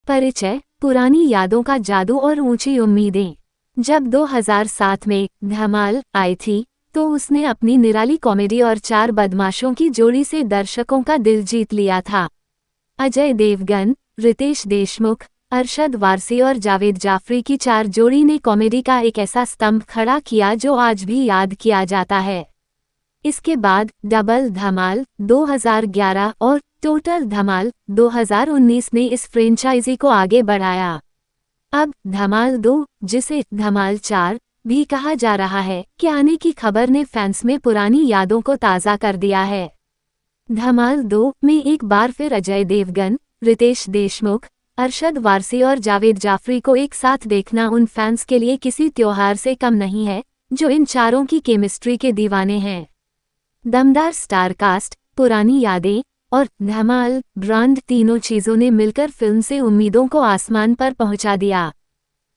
परिचय, पुरानी यादों का जादू और ऊंची उम्मीदें। जब 2007 में धमाल आई थी तो उसने अपनी निराली कॉमेडी और चार बदमाशों की जोड़ी से दर्शकों का दिल जीत लिया था। अजय देवगन, रितेश देशमुख, अरशद वारसी और जावेद जाफरी की चार जोड़ी ने कॉमेडी का एक ऐसा स्तंभ खड़ा किया जो आज भी याद किया जाता है। इसके बाद डबल धमाल 2011 और टोटल धमाल 2019 ने इस फ्रेंचाइजी को आगे बढ़ाया। अब धमाल 2, जिसे धमाल 4 भी कहा जा रहा है, के आने की खबर ने फैंस में पुरानी यादों को ताज़ा कर दिया है। धमाल 2 में एक बार फिर अजय देवगन, रितेश देशमुख, अरशद वारसी और जावेद जाफरी को एक साथ देखना उन फैंस के लिए किसी त्योहार से कम नहीं है जो इन चारों की केमिस्ट्री के दीवाने हैं। दमदार स्टार कास्ट, पुरानी यादें और धमाल ब्रांड, तीनों चीज़ों ने मिलकर फिल्म से उम्मीदों को आसमान पर पहुंचा दिया।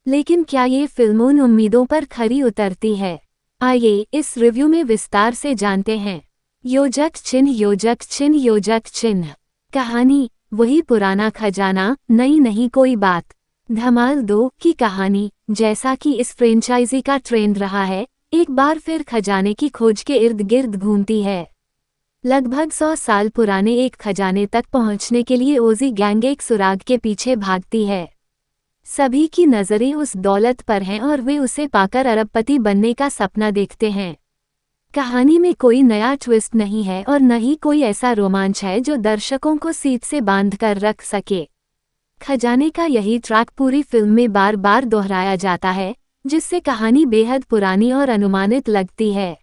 लेकिन क्या ये फिल्म उन उम्मीदों पर खरी उतरती है? आइए इस रिव्यू में विस्तार से जानते हैं। योजक चिन्ह, योजक चिन्ह, योजक चिन्ह। कहानी वही पुराना खजाना, नई नहीं कोई बात। धमाल 2 की कहानी, जैसा कि इस फ्रेंचाइजी का ट्रेंड रहा है, एक बार फिर खजाने की खोज के इर्द गिर्द घूमती है। लगभग 100 साल पुराने एक खजाने तक पहुंचने के लिए ओजी गैंग एक सुराग के पीछे भागती है। सभी की नज़रें उस दौलत पर हैं और वे उसे पाकर अरबपति बनने का सपना देखते हैं। कहानी में कोई नया ट्विस्ट नहीं है और न ही कोई ऐसा रोमांच है जो दर्शकों को सीट से बांध कर रख सके। खजाने का यही ट्रैक पूरी फिल्म में बार बार दोहराया जाता है, जिससे कहानी बेहद पुरानी और अनुमानित लगती है।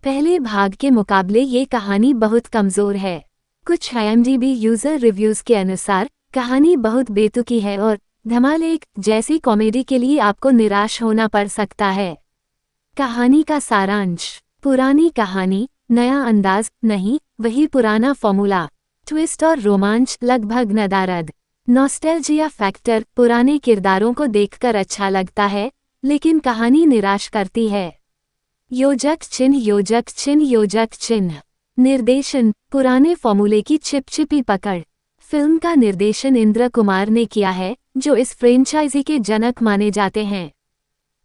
पहले भाग के मुकाबले ये कहानी बहुत कमज़ोर है। कुछ IMDb यूज़र रिव्यूज़ के अनुसार कहानी बहुत बेतुकी है और धमाल 1 जैसी कॉमेडी के लिए आपको निराश होना पड़ सकता है। कहानी का सारांश, पुरानी कहानी, नया अंदाज नहीं, वही पुराना फॉर्मूला। ट्विस्ट और रोमांच लगभग नदारद। नॉस्टैल्जिया फैक्टर, पुराने किरदारों को देखकर अच्छा लगता है लेकिन कहानी निराश करती है। योजक चिन्ह, योजक चिन्ह, योजक चिन्ह। निर्देशन, पुराने फॉर्मूले की चिपचिपी पकड़। फिल्म का निर्देशन इंद्र कुमार ने किया है, जो इस फ्रेंचाइजी के जनक माने जाते हैं।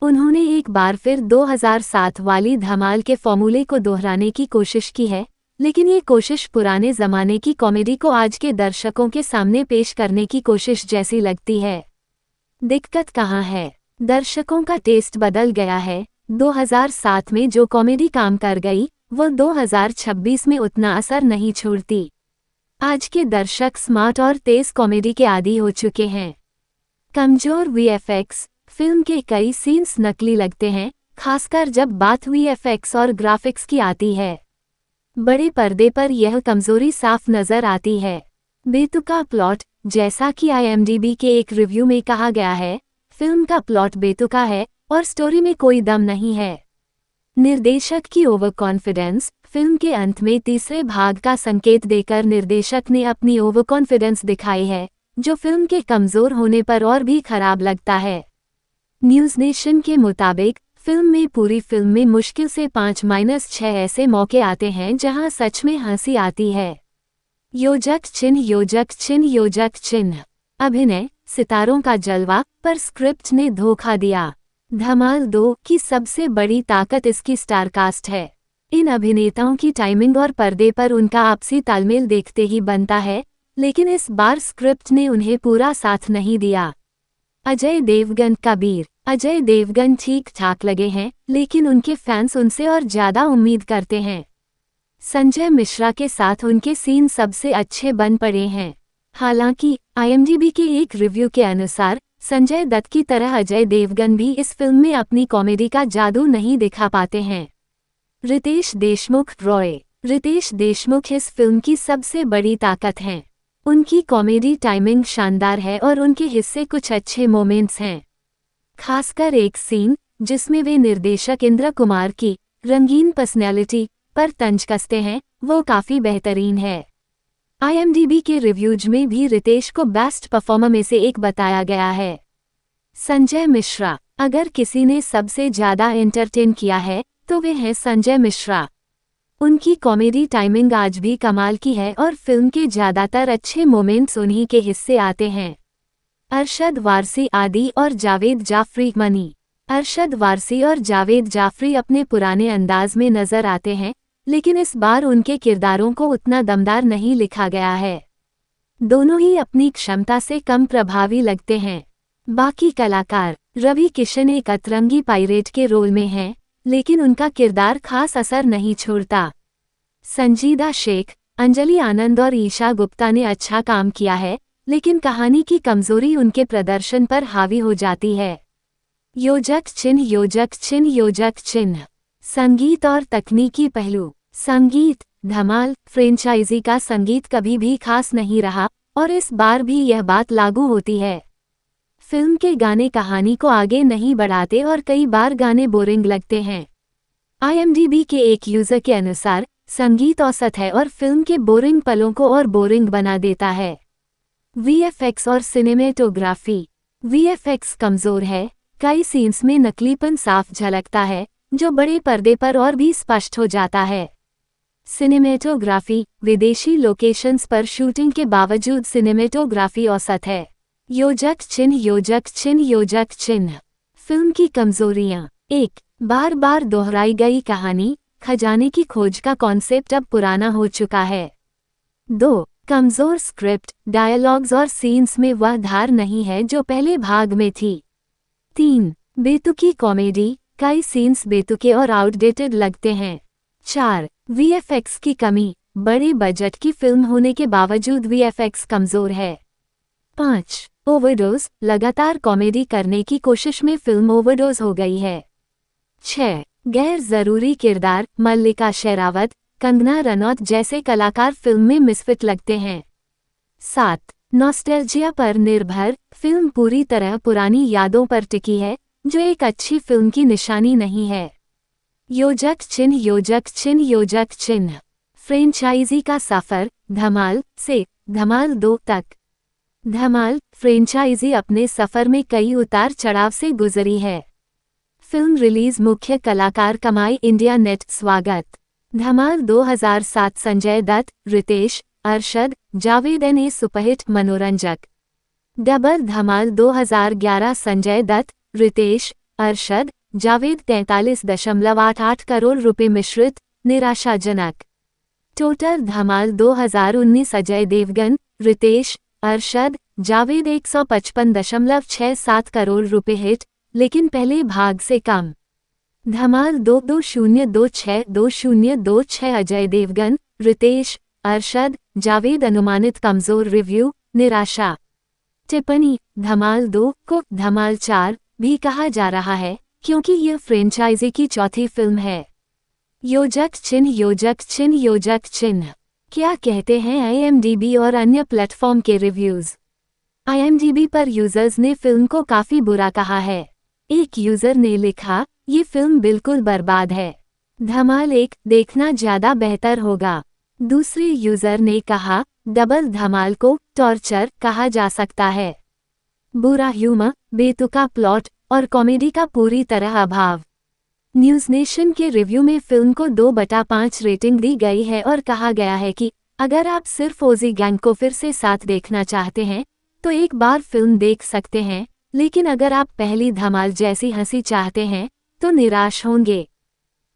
उन्होंने एक बार फिर 2007 वाली धमाल के फॉर्मूले को दोहराने की कोशिश की है, लेकिन ये कोशिश पुराने ज़माने की कॉमेडी को आज के दर्शकों के सामने पेश करने की कोशिश जैसी लगती है। दिक्कत कहाँ है? दर्शकों का टेस्ट बदल गया है। 2007 में जो कॉमेडी काम कर गई, वो 2026 में उतना असर नहीं छोड़ती। आज के दर्शक स्मार्ट और तेज कॉमेडी के आदी हो चुके हैं। कमजोर VFX, फिल्म के कई सीन्स नकली लगते हैं, खासकर जब बात VFX और ग्राफिक्स की आती है। बड़े पर्दे पर यह कमजोरी साफ नजर आती है। बेतुका प्लॉट, जैसा कि IMDb के एक रिव्यू में कहा गया है, फिल्म का प्लॉट बेतुका है और स्टोरी में कोई दम नहीं है। निर्देशक की ओवर कॉन्फिडेंस, फिल्म के अंत में तीसरे भाग का संकेत देकर निर्देशक ने अपनी ओवर कॉन्फिडेंस दिखाई है, जो फिल्म के कमज़ोर होने पर और भी खराब लगता है। न्यूज़ नेशन के मुताबिक पूरी फिल्म में मुश्किल से 5-6 ऐसे मौके आते हैं जहां सच में हंसी आती है। योजक चिन्ह, योजक चिन्ह, योजक चिन्ह। अभिनय, सितारों का जलवा, पर स्क्रिप्ट ने धोखा दिया। धमाल 2 की सबसे बड़ी ताकत इसकी स्टारकास्ट है। इन अभिनेताओं की टाइमिंग और पर्दे पर उनका आपसी तालमेल देखते ही बनता है, लेकिन इस बार स्क्रिप्ट ने उन्हें पूरा साथ नहीं दिया। अजय देवगन, कबीर। अजय देवगन ठीक ठाक लगे हैं, लेकिन उनके फैंस उनसे और ज़्यादा उम्मीद करते हैं। संजय मिश्रा के साथ उनके सीन सबसे अच्छे बन पड़े हैं। हालांकि IMDb के एक रिव्यू के अनुसार संजय दत्त की तरह अजय देवगन भी इस फिल्म में अपनी कॉमेडी का जादू नहीं दिखा पाते हैं। रितेश देशमुख, रॉय। रितेश देशमुख इस फिल्म की सबसे बड़ी ताकत हैं। उनकी कॉमेडी टाइमिंग शानदार है और उनके हिस्से कुछ अच्छे मोमेंट्स हैं। खासकर एक सीन जिसमें वे निर्देशक इंद्र कुमार की रंगीन पर्सनैलिटी पर तंज कसते हैं, वो काफ़ी बेहतरीन है। IMDb के रिव्यूज में भी रितेश को बेस्ट परफॉर्मर में से एक बताया गया है। संजय मिश्रा, अगर किसी ने सबसे ज़्यादा एंटरटेन किया है तो वे हैं संजय मिश्रा। उनकी कॉमेडी टाइमिंग आज भी कमाल की है और फिल्म के ज़्यादातर अच्छे मोमेंट्स उन्हीं के हिस्से आते हैं। अरशद वारसी आदि और जावेद जाफरी मनी। अरशद वारसी और जावेद जाफरी अपने पुराने अंदाज में नजर आते हैं, लेकिन इस बार उनके किरदारों को उतना दमदार नहीं लिखा गया है। दोनों ही अपनी क्षमता से कम प्रभावी लगते हैं। बाकी कलाकार रवि किशन एक अतरंगी पायरेट के रोल में हैं, लेकिन उनका किरदार खास असर नहीं छोड़ता। संजीदा शेख, अंजलि आनंद और ईशा गुप्ता ने अच्छा काम किया है, लेकिन कहानी की कमजोरी उनके प्रदर्शन पर हावी हो जाती है। योजक चिन्ह योजक चिन्ह योजक चिन्ह। संगीत और तकनीकी पहलू। संगीत। धमाल फ्रेंचाइजी का संगीत कभी भी खास नहीं रहा, और इस बार भी यह बात लागू होती है। फिल्म के गाने कहानी को आगे नहीं बढ़ाते और कई बार गाने बोरिंग लगते हैं। IMDb के एक यूजर के अनुसार संगीत औसत है और फिल्म के बोरिंग पलों को और बोरिंग बना देता है। VFX और सिनेमेटोग्राफी। VFX कमजोर है, कई सीन्स में नकलीपन साफ झलकता है, जो बड़े पर्दे पर और भी स्पष्ट हो जाता है। सिनेमेटोग्राफी। विदेशी लोकेशंस पर शूटिंग के बावजूद सिनेमेटोग्राफी औसत है। योजक चिन्ह योजक चिन्ह योजक चिन्ह। फिल्म की कमजोरियां। 1. बार बार दोहराई गई कहानी, खजाने की खोज का कॉन्सेप्ट अब पुराना हो चुका है। 2. कमजोर स्क्रिप्ट, डायलॉग्स और सीन्स में वह धार नहीं है जो पहले भाग में थी। 3. बेतुकी कॉमेडी, कई सीन्स बेतुके और आउटडेटेड लगते हैं। 4. VFX की कमी, बड़े बजट की फिल्म होने के बावजूद VFX कमजोर है। 5. ओवरडोज, लगातार कॉमेडी करने की कोशिश में फिल्म ओवरडोज हो गई है। 6. गैर जरूरी किरदार, मल्लिका शेरावत, कंगना रनौत जैसे कलाकार फिल्म में मिसफिट लगते हैं। 7. नॉस्टैल्जिया पर निर्भर, फिल्म पूरी तरह पुरानी यादों पर टिकी है, जो एक अच्छी फिल्म की निशानी नहीं है। योजक चिन्ह योजक चिन्ह योजक चिन्ह। फ्रेंचाइजी का सफर, धमाल से धमाल 2 तक। धमाल फ्रेंचाइजी अपने सफर में कई उतार चढ़ाव से गुजरी है। फिल्म रिलीज मुख्य कलाकार कमाई इंडिया नेट स्वागत। धमाल 2007 संजय दत्त, रितेश, अरशद, जावेद ने सुपरहिट मनोरंजक। डबल धमाल 2011 संजय दत्त, रितेश, अरशद, जावेद 43.88 करोड़ रुपए मिश्रित, निराशाजनक। टोटल धमाल 2019 अजय देवगन, रितेश, अरशद, जावेद 155.67 करोड़ रुपए हिट, लेकिन पहले भाग से कम। धमाल 2026 अजय देवगन, रितेश, अरशद, जावेद अनुमानित कमजोर रिव्यू, निराशा। टिप्पणी। धमाल 2 को धमाल 4 भी कहा जा रहा है, क्योंकि यह फ्रेंचाइजी की चौथी फिल्म है। योजक चिन्ह योजक चिन्ह योजक चिन्ह। क्या कहते हैं IMDb और अन्य प्लेटफॉर्म के रिव्यूज। IMDb पर यूजर्स ने फिल्म को काफी बुरा कहा है। एक यूजर ने लिखा, ये फिल्म बिल्कुल बर्बाद है। धमाल 1 देखना ज्यादा बेहतर होगा। दूसरे यूजर ने कहा, डबल धमाल को टॉर्चर कहा जा सकता है। बुरा ह्यूमर, बेतुका प्लॉट और कॉमेडी का पूरी तरह अभाव। न्यूज़ नेशन के रिव्यू में फिल्म को 2/5 रेटिंग दी गई है और कहा गया है कि अगर आप सिर्फ ओजी गैंग को फिर से साथ देखना चाहते हैं तो एक बार फिल्म देख सकते हैं, लेकिन अगर आप पहली धमाल जैसी हंसी चाहते हैं तो निराश होंगे।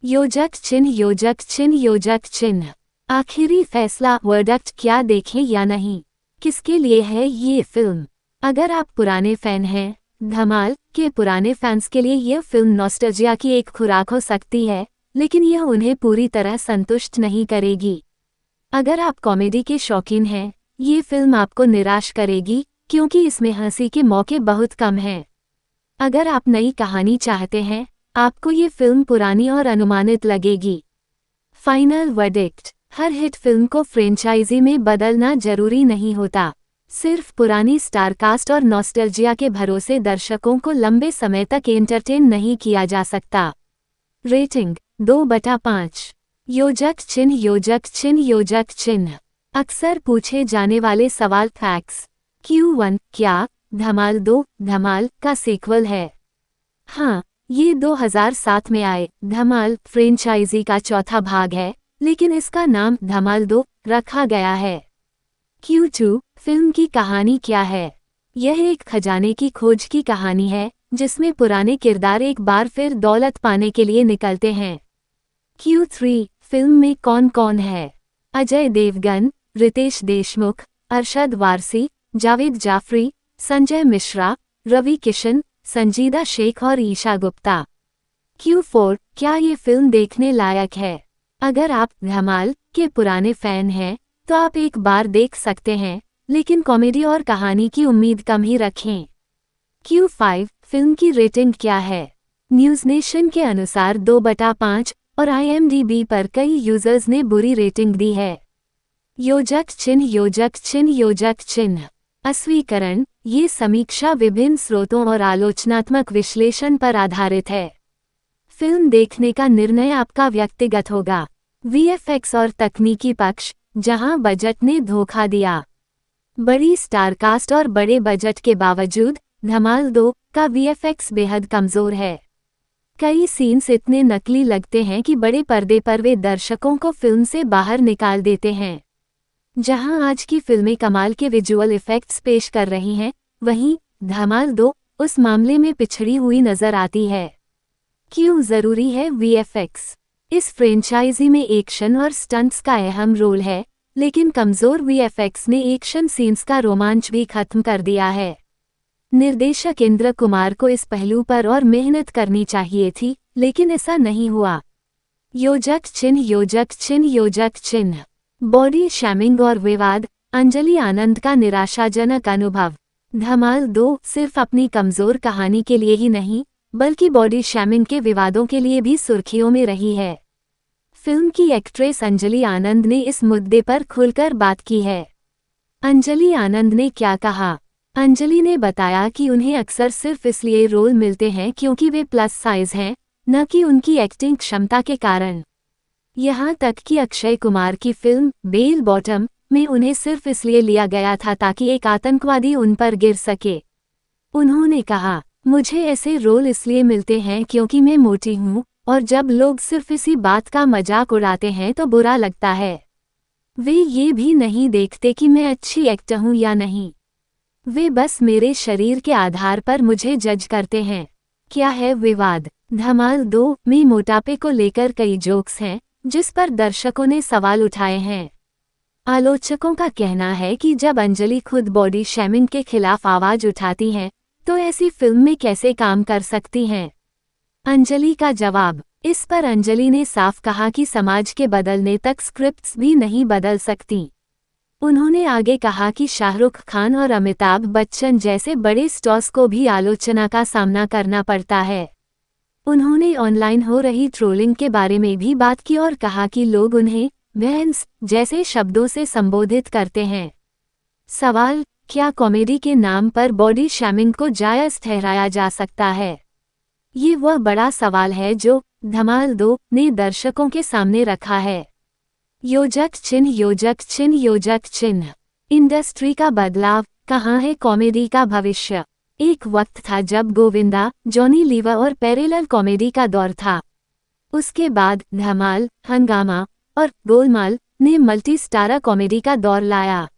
योजक चिन्ह योजक चिन्ह योजक चिन्ह। आखिरी फैसला वर्डिक्ट, क्या देखें या नहीं, किसके लिए है ये फिल्म। अगर आप पुराने फैन हैं धमाल के पुराने फैंस के लिए यह फिल्म नॉस्टैल्जिया की एक खुराक हो सकती है, लेकिन यह उन्हें पूरी तरह संतुष्ट नहीं करेगी। अगर आप कॉमेडी के शौकीन हैं ये फिल्म आपको निराश करेगी, क्योंकि इसमें हंसी के मौके बहुत कम हैं। अगर आप नई कहानी चाहते हैं आपको ये फिल्म पुरानी और अनुमानित लगेगी। Final verdict. हर हिट फिल्म को फ्रेंचाइजी में बदलना जरूरी नहीं होता। सिर्फ पुरानी स्टारकास्ट और नॉस्टैल्जिया के भरोसे दर्शकों को लंबे समय तक एंटरटेन नहीं किया जा सकता। रेटिंग 2/5। योजक चिन्ह योजक चिन्ह योजक चिन्ह। अक्सर पूछे जाने वाले सवाल फैक्ट्स। Q1 क्या धमाल 2 धमाल का सीक्वल है? हाँ, ये 2007 में आए धमाल फ्रेंचाइजी का चौथा भाग है, लेकिन इसका नाम धमाल 2 रखा गया है। Q2 फिल्म की कहानी क्या है? यह एक खजाने की खोज की कहानी है जिसमें पुराने किरदार एक बार फिर दौलत पाने के लिए निकलते हैं। Q3 फिल्म में कौन कौन है? अजय देवगन, रितेश देशमुख, अरशद वारसी, जावेद जाफरी, संजय मिश्रा, रवि किशन, संजीदा शेख और ईशा गुप्ता। Q4 क्या ये फिल्म देखने लायक है? अगर आप धमाल के पुराने फैन हैं तो आप एक बार देख सकते हैं, लेकिन कॉमेडी और कहानी की उम्मीद कम ही रखें। Q5 फिल्म की रेटिंग क्या है? न्यूज़ नेशन के अनुसार 2/5 और IMDb पर कई यूजर्स ने बुरी रेटिंग दी है। योजक चिन्ह अस्वीकरण। ये समीक्षा विभिन्न स्रोतों और आलोचनात्मक विश्लेषण पर आधारित है। फिल्म देखने का निर्णय आपका व्यक्तिगत होगा। VFX और तकनीकी पक्ष, जहां बजट ने धोखा दिया। बड़ी स्टारकास्ट और बड़े बजट के बावजूद धमाल 2 का VFX बेहद कमजोर है। कई सीन्स इतने नकली लगते हैं कि बड़े पर्दे पर वे दर्शकों को फिल्म से बाहर निकाल देते हैं। जहां आज की फिल्में कमाल के विजुअल इफेक्ट्स पेश कर रही हैं, वहीं धमाल 2 उस मामले में पिछड़ी हुई नजर आती है। क्यों जरूरी है VFX? इस फ्रेंचाइजी में एक्शन और स्टंट्स का अहम रोल है, लेकिन कमजोर VFX ने एक्शन सीन्स का रोमांच भी खत्म कर दिया है। निर्देशक इंद्र कुमार को इस पहलू पर और मेहनत करनी चाहिए थी, लेकिन ऐसा नहीं हुआ। योजक चिन्ह बॉडी शैमिंग और विवाद। अंजलि आनंद का निराशाजनक अनुभव। धमाल 2 सिर्फ अपनी कमजोर कहानी के लिए ही नहीं, बल्कि बॉडी शैमिंग के विवादों के लिए भी सुर्खियों में रही है। फिल्म की एक्ट्रेस अंजलि आनंद ने इस मुद्दे पर खुलकर बात की है। अंजलि आनंद ने क्या कहा? अंजलि ने बताया कि उन्हें अक्सर सिर्फ इसलिए रोल मिलते हैं क्योंकि वे प्लस साइज हैं, न कि उनकी एक्टिंग क्षमता के कारण। यहाँ तक कि अक्षय कुमार की फिल्म बेल बॉटम में उन्हें सिर्फ इसलिए लिया गया था ताकि एक आतंकवादी उन पर गिर सके। उन्होंने कहा, मुझे ऐसे रोल इसलिए मिलते हैं क्योंकि मैं मोटी हूँ, और जब लोग सिर्फ इसी बात का मजाक उड़ाते हैं तो बुरा लगता है। वे ये भी नहीं देखते कि मैं अच्छी एक्टर हूँ या नहीं। वे बस मेरे शरीर के आधार पर मुझे जज करते हैं। क्या है विवाद? धमाल 2 में मोटापे को लेकर कई जोक्स हैं, जिस पर दर्शकों ने सवाल उठाए हैं। आलोचकों का कहना है कि जब अंजलि खुद बॉडी शेमिंग के खिलाफ आवाज उठाती हैं, तो ऐसी फिल्म में कैसे काम कर सकती हैं? अंजलि का जवाब। इस पर अंजलि ने साफ कहा कि समाज के बदलने तक स्क्रिप्ट्स भी नहीं बदल सकती। उन्होंने आगे कहा कि शाहरुख खान और अमिताभ बच्चन जैसे बड़े स्टार्स को भी आलोचना का सामना करना पड़ता है। उन्होंने ऑनलाइन हो रही ट्रोलिंग के बारे में भी बात की और कहा कि लोग उन्हें बहन्स जैसे शब्दों से संबोधित करते हैं। सवाल, क्या कॉमेडी के नाम पर बॉडी शेमिंग को जायज ठहराया जा सकता है? ये वह बड़ा सवाल है जो धमाल 2 ने दर्शकों के सामने रखा है। योजक चिन्ह इंडस्ट्री का बदलाव, कहाँ है कॉमेडी का भविष्य? एक वक्त था जब गोविंदा, जॉनी लीवर और पैरेलल कॉमेडी का दौर था। उसके बाद धमाल, हंगामा और गोलमाल ने मल्टी स्टारर कॉमेडी का दौर लाया।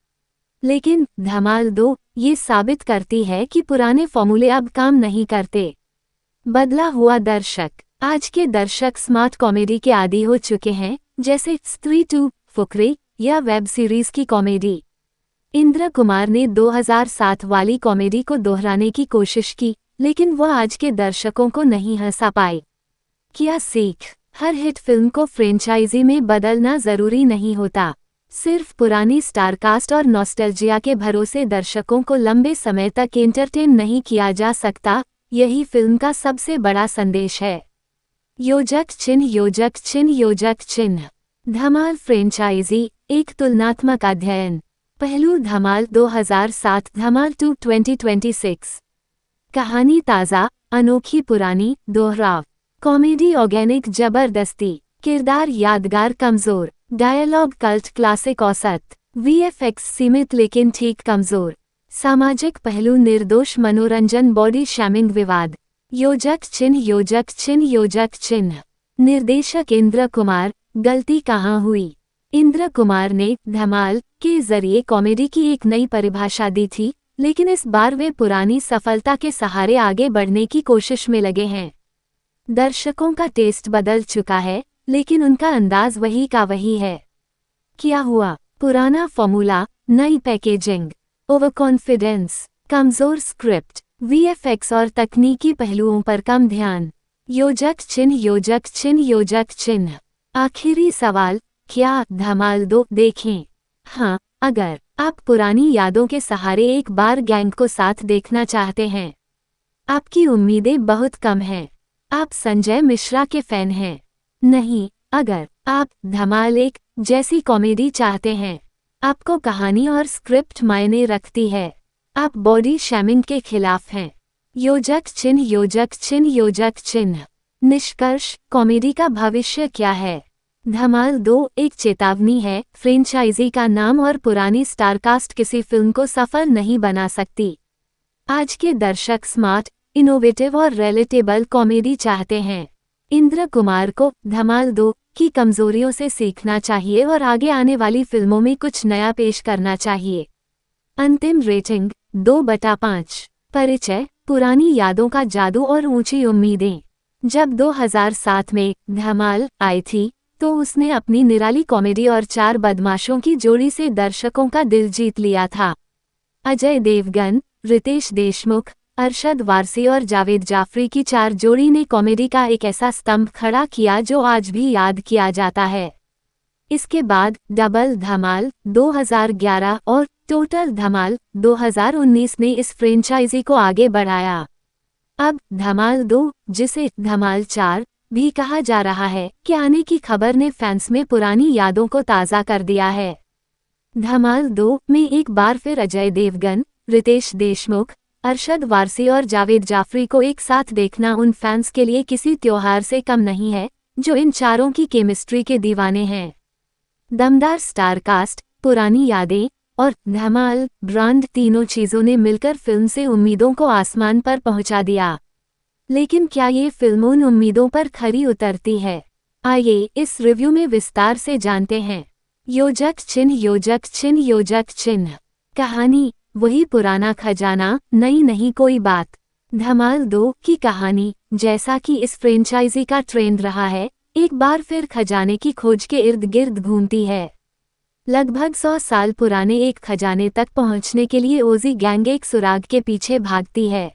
लेकिन धमाल 2 ये साबित करती है कि पुराने फॉर्मूले अब काम नहीं करते। बदला हुआ दर्शक। आज के दर्शक स्मार्ट कॉमेडी के आदी हो चुके हैं, जैसे स्त्री 2, फुकरे या वेब सीरीज की कॉमेडी। इंद्र कुमार ने 2007 वाली कॉमेडी को दोहराने की कोशिश की, लेकिन वह आज के दर्शकों को नहीं हंसा पाए। क्या सीख? हर हिट फिल्म को फ्रेंचाइजी में बदलना जरूरी नहीं होता। सिर्फ पुरानी स्टारकास्ट और नॉस्टैल्जिया के भरोसे दर्शकों को लंबे समय तक एंटरटेन नहीं किया जा सकता। यही फिल्म का सबसे बड़ा संदेश है। योजक चिन्ह धमाल फ्रेंचाइजी, एक तुलनात्मक अध्ययन। पहलू धमाल 2007, धमाल 2 2026। कहानी ताज़ा, अनोखी पुरानी, दोहराव। कॉमेडी ऑर्गेनिक जबरदस्ती, किरदार यादगार कमजोर, डायलॉग कल्ट क्लासिक औसत, VFX सीमित लेकिन ठीक कमजोर। सामाजिक पहलू निर्दोष मनोरंजन बॉडी शेमिंग विवाद। योजक चिन्ह निर्देशक इंद्र कुमार, गलती कहाँ हुई? इंद्र कुमार ने धमाल के जरिए कॉमेडी की एक नई परिभाषा दी थी, लेकिन इस बार वे पुरानी सफलता के सहारे आगे बढ़ने की कोशिश में लगे हैं। दर्शकों का टेस्ट बदल चुका है, लेकिन उनका अंदाज वही का वही है। क्या हुआ? पुराना फॉर्मूला, नई पैकेजिंग, ओवर कॉन्फिडेंस, कमजोर स्क्रिप्ट, वीएफएक्स और तकनीकी पहलुओं पर कम ध्यान। योजक चिन्ह योजक चिन्ह योजक चिन्ह। आखिरी सवाल, क्या धमाल 2 देखें? हाँ, अगर आप पुरानी यादों के सहारे एक बार गैंग को साथ देखना चाहते हैं। आपकी उम्मीदें बहुत कम हैं। आप संजय मिश्रा के फैन हैं? नहीं, अगर आप धमाल 1 जैसी कॉमेडी चाहते हैं। आपको कहानी और स्क्रिप्ट मायने रखती है। आप बॉडी शेमिंग के खिलाफ हैं। योजक चिन्ह योजक चिन्ह योजक चिन्ह। निष्कर्ष, कॉमेडी का भविष्य क्या है? धमाल 2 एक चेतावनी है। फ्रेंचाइजी का नाम और पुरानी स्टारकास्ट किसी फिल्म को सफल नहीं बना सकती। आज के दर्शक स्मार्ट, इनोवेटिव और रिलेटेबल कॉमेडी चाहते हैं। इंद्र कुमार को धमाल 2 की कमजोरियों से सीखना चाहिए और आगे आने वाली फिल्मों में कुछ नया पेश करना चाहिए। अंतिम रेटिंग 2/5। परिचय, पुरानी यादों का जादू और ऊंची उम्मीदें। जब 2007 में धमाल आई थी, तो उसने अपनी निराली कॉमेडी और 4 बदमाशों की जोड़ी से दर्शकों का दिल जीत लिया था। अजय देवगन, रितेश देशमुख, अरशद वारसी और जावेद जाफरी की 4 जोड़ी ने कॉमेडी का एक ऐसा स्तंभ खड़ा किया जो आज भी याद किया जाता है। इसके बाद डबल धमाल 2011 और टोटल धमाल 2019 ने इस फ्रेंचाइजी को आगे बढ़ाया। अब धमाल 2, जिसे धमाल 4 भी कहा जा रहा है, के आने की खबर ने फैंस में पुरानी यादों को ताज़ा कर दिया है। धमाल 2 में एक बार फिर अजय देवगन, रितेश देशमुख, अरशद वारसी और जावेद जाफरी को एक साथ देखना उन फैंस के लिए किसी त्योहार से कम नहीं है, जो इन चारों की केमिस्ट्री के दीवाने हैं। दमदार स्टारकास्ट, पुरानी यादें और धमाल ब्रांड, तीनों चीज़ों ने मिलकर फिल्म से उम्मीदों को आसमान पर पहुंचा दिया। लेकिन क्या ये फिल्म उन उम्मीदों पर खरी उतरती है? आइए इस रिव्यू में विस्तार से जानते हैं। योजक चिन्ह योजक चिन्ह योजक चिन्ह। कहानी, वही पुराना खजाना, नई नहीं कोई बात। धमाल 2 की कहानी, जैसा कि इस फ्रेंचाइजी का ट्रेंड रहा है, एक बार फिर खजाने की खोज के इर्द गिर्द घूमती है। लगभग 100 साल पुराने एक खजाने तक पहुंचने के लिए ओजी गैंग एक सुराग के पीछे भागती है।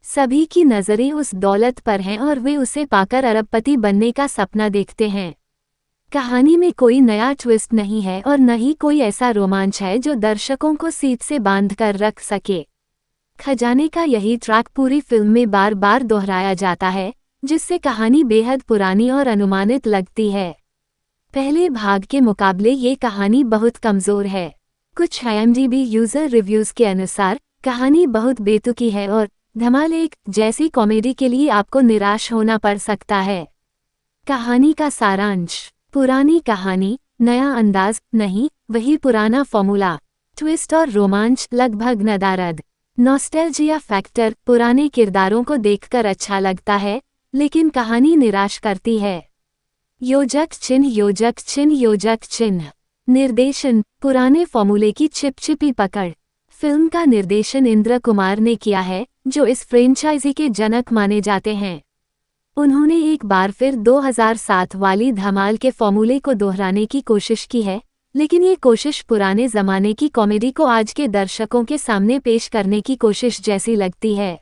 सभी की नज़रें उस दौलत पर हैं और वे उसे पाकर अरबपति बनने का सपना देखते हैं। कहानी में कोई नया ट्विस्ट नहीं है और न ही कोई ऐसा रोमांच है जो दर्शकों को सीट से बांध कर रख सके। खजाने का यही ट्रैक पूरी फिल्म में बार बार दोहराया जाता है, जिससे कहानी बेहद पुरानी और अनुमानित लगती है। पहले भाग के मुकाबले ये कहानी बहुत कमज़ोर है। कुछ IMDb यूज़र रिव्यूज़ के अनुसार कहानी बहुत बेतुकी है और धमाल 1 जैसी कॉमेडी के लिए आपको निराश होना पड़ सकता है। कहानी का सारांश, पुरानी कहानी, नया अंदाज नहीं, वही पुराना फॉर्मूला। ट्विस्ट और रोमांच लगभग नदारद। नॉस्टैल्जिया फैक्टर, पुराने किरदारों को देखकर अच्छा लगता है, लेकिन कहानी निराश करती है। योजक चिन्ह योजक चिन्ह योजक चिन्ह। निर्देशन, पुराने फॉर्मूले की चिपचिपी पकड़। फिल्म का निर्देशन इंद्र कुमार ने किया है, जो इस फ्रेंचाइजी के जनक माने जाते हैं। उन्होंने एक बार फिर 2007 वाली धमाल के फॉर्मूले को दोहराने की कोशिश की है, लेकिन ये कोशिश पुराने ज़माने की कॉमेडी को आज के दर्शकों के सामने पेश करने की कोशिश जैसी लगती है।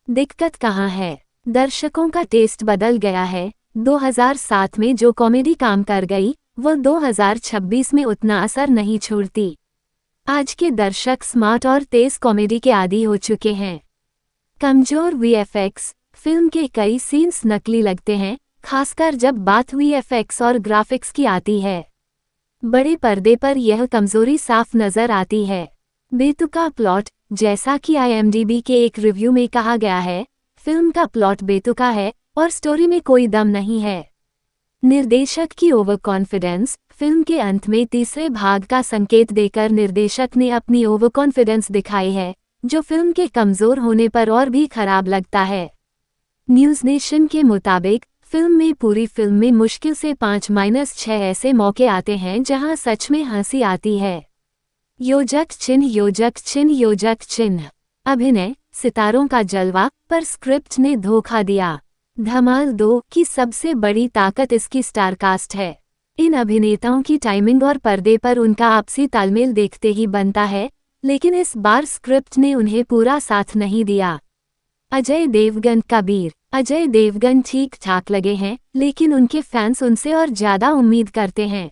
दिक्कत कहाँ है? दर्शकों का टेस्ट बदल गया है। 2007 में जो कॉमेडी काम कर गई, वो 2026 में उतना असर नहीं छोड़ती। आज के दर्शक स्मार्ट और तेज कॉमेडी के आदी हो चुके हैं। कमजोर VFX, फिल्म के कई सीन्स नकली लगते हैं, खासकर जब बात VFX और ग्राफिक्स की आती है। बड़े पर्दे पर यह कमजोरी साफ नजर आती है। बेतुका प्लॉट, जैसा कि IMDb के एक रिव्यू में कहा गया है, फिल्म का प्लॉट बेतुका है और स्टोरी में कोई दम नहीं है। निर्देशक की ओवर कॉन्फिडेंस, फिल्म के अंत में तीसरे भाग का संकेत देकर निर्देशक ने अपनी ओवर कॉन्फिडेंस दिखाई है, जो फिल्म के कमजोर होने पर और भी खराब लगता है। न्यूज़ नेशन के मुताबिक पूरी फिल्म में मुश्किल से 5-6 ऐसे मौके आते हैं जहां सच में हंसी आती है। योजक चिन्ह योजक चिन्ह योजक चिन्ह। अभिनय सितारों का जलवा, पर स्क्रिप्ट ने धोखा दिया। धमाल 2 की सबसे बड़ी ताकत इसकी स्टारकास्ट है। इन अभिनेताओं की टाइमिंग और पर्दे पर उनका आपसी तालमेल देखते ही बनता है, लेकिन इस बार स्क्रिप्ट ने उन्हें पूरा साथ नहीं दिया। अजय देवगन कबीर। अजय देवगन ठीक ठाक लगे हैं, लेकिन उनके फैंस उनसे और ज्यादा उम्मीद करते हैं।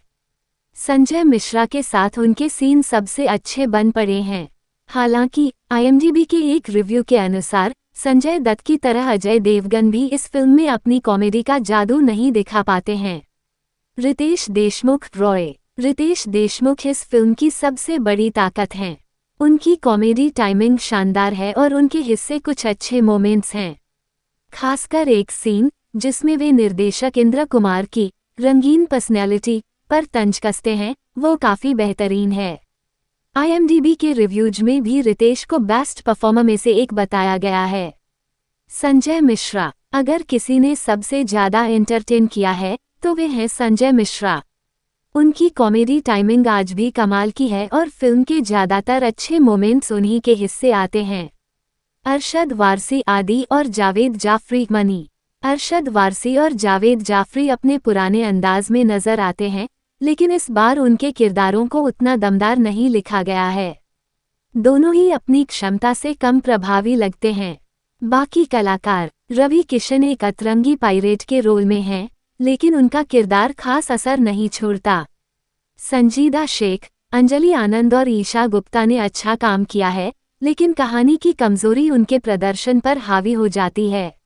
संजय मिश्रा के साथ उनके सीन सबसे अच्छे बन पड़े हैं। हालांकि IMDb के एक रिव्यू के अनुसार संजय दत्त की तरह अजय देवगन भी इस फिल्म में अपनी कॉमेडी का जादू नहीं दिखा पाते हैं। रितेश देशमुख रॉय। रितेश देशमुख इस फिल्म की सबसे बड़ी ताकत हैं। उनकी कॉमेडी टाइमिंग शानदार है और उनके हिस्से कुछ अच्छे मोमेंट्स हैं। खासकर एक सीन जिसमें वे निर्देशक इंद्र कुमार की रंगीन पर्सनैलिटी पर तंज कसते हैं, वो काफी बेहतरीन है। IMDb के रिव्यूज में भी रितेश को बेस्ट परफॉर्मर में से एक बताया गया है। संजय मिश्रा। अगर किसी ने सबसे ज्यादा एंटरटेन किया है तो वे हैं संजय मिश्रा। उनकी कॉमेडी टाइमिंग आज भी कमाल की है और फिल्म के ज्यादातर अच्छे मोमेंट्स उन्हीं के हिस्से आते हैं। अरशद वारसी आदि और जावेद जाफरी मनी। अरशद वारसी और जावेद जाफरी अपने पुराने अंदाज में नजर आते हैं, लेकिन इस बार उनके किरदारों को उतना दमदार नहीं लिखा गया है। दोनों ही अपनी क्षमता से कम प्रभावी लगते हैं। बाकी कलाकार। रवि किशन एक अतरंगी पायरेट के रोल में हैं, लेकिन उनका किरदार खास असर नहीं छोड़ता। संजीदा शेख, अंजलि आनंद और ईशा गुप्ता ने अच्छा काम किया है, लेकिन कहानी की कमजोरी उनके प्रदर्शन पर हावी हो जाती है।